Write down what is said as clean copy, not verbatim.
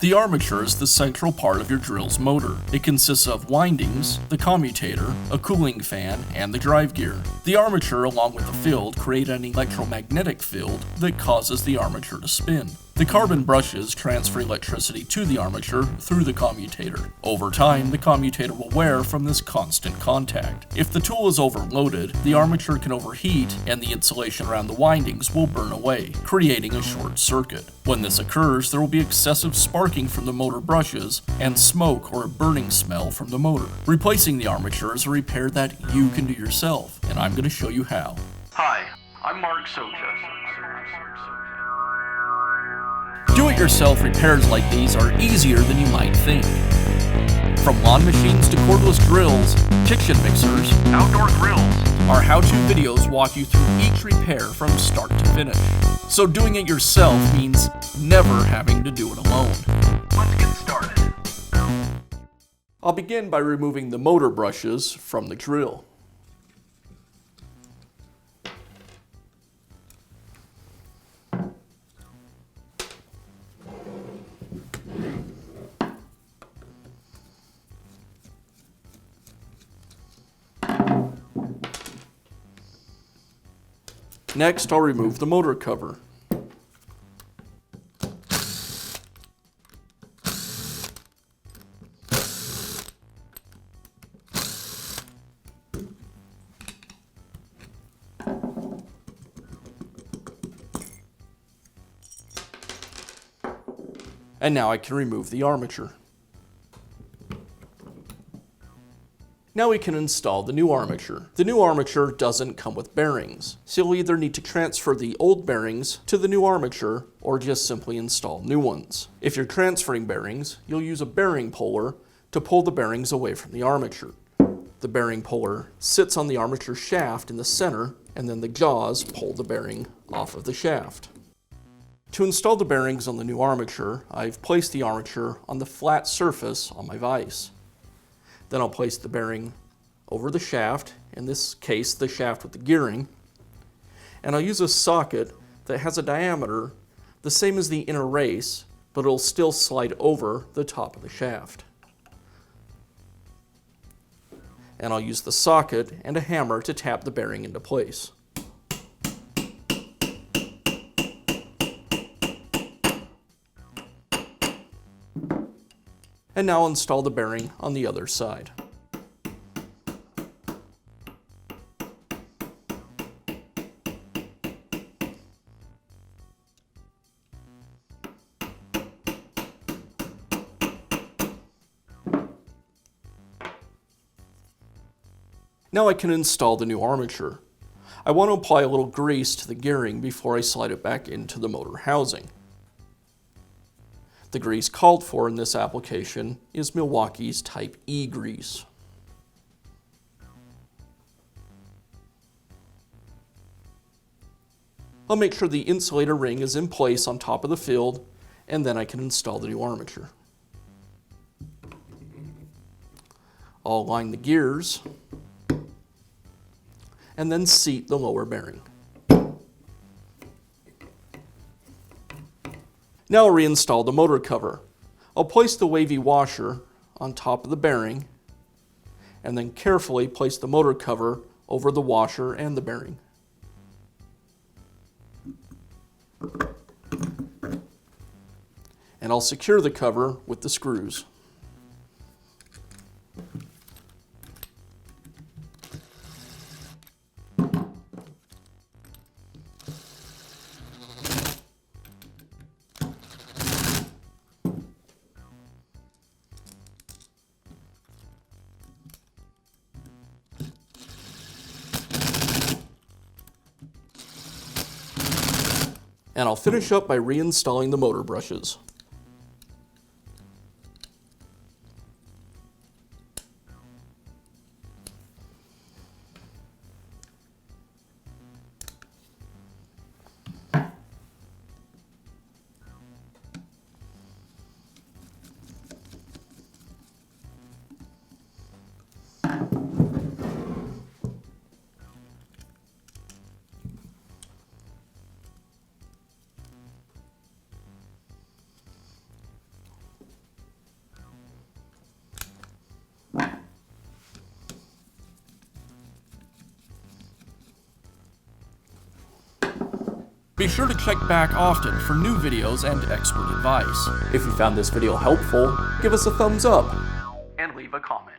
The armature is the central part of your drill's motor. It consists of windings, the commutator, a cooling fan, and the drive gear. The armature, along with the field, create an electromagnetic field that causes the armature to spin. The carbon brushes transfer electricity to the armature through the commutator. Over time, the commutator will wear from this constant contact. If the tool is overloaded, the armature can overheat and the insulation around the windings will burn away, creating a short circuit. When this occurs, there will be excessive sparking from the motor brushes and smoke or a burning smell from the motor. Replacing the armature is a repair that you can do yourself, and I'm going to show you how. Hi, I'm Mark Socha. Do-it-yourself repairs like these are easier than you might think. From lawn machines to cordless drills, kitchen mixers, Outdoor grills. our how-to videos walk you through each repair from start to finish. So doing it yourself means never having to do it alone. Let's get started. I'll begin by removing the motor brushes from the drill. Next, I'll remove the motor cover. And now I can remove the armature. Now we can install the new armature. The new armature doesn't come with bearings, so you'll either need to transfer the old bearings to the new armature or just simply install new ones. If you're transferring bearings, you'll use a bearing puller to pull the bearings away from the armature. The bearing puller sits on the armature shaft in the center, and then the jaws pull the bearing off of the shaft. To install the bearings on the new armature, I've placed the armature on the flat surface on my vise. Then I'll place the bearing over the shaft, in this case the shaft with the gearing, and I'll use a socket that has a diameter the same as the inner race, but it'll still slide over the top of the shaft. And I'll use the socket and a hammer to tap the bearing into place. And now install the bearing on the other side. Now I can install the new armature. I want to apply a little grease to the gearing before I slide it back into the motor housing. The grease called for in this application is Milwaukee's Type E grease. I'll make sure the insulator ring is in place on top of the field, and then I can install the new armature. I'll align the gears, and then seat the lower bearing. Now I'll reinstall the motor cover. I'll place the wavy washer on top of the bearing and then carefully place the motor cover over the washer and the bearing. And I'll secure the cover with the screws. And I'll finish up by reinstalling the motor brushes. Be sure to check back often for new videos and expert advice. If you found this video helpful, give us a thumbs up. And leave a comment.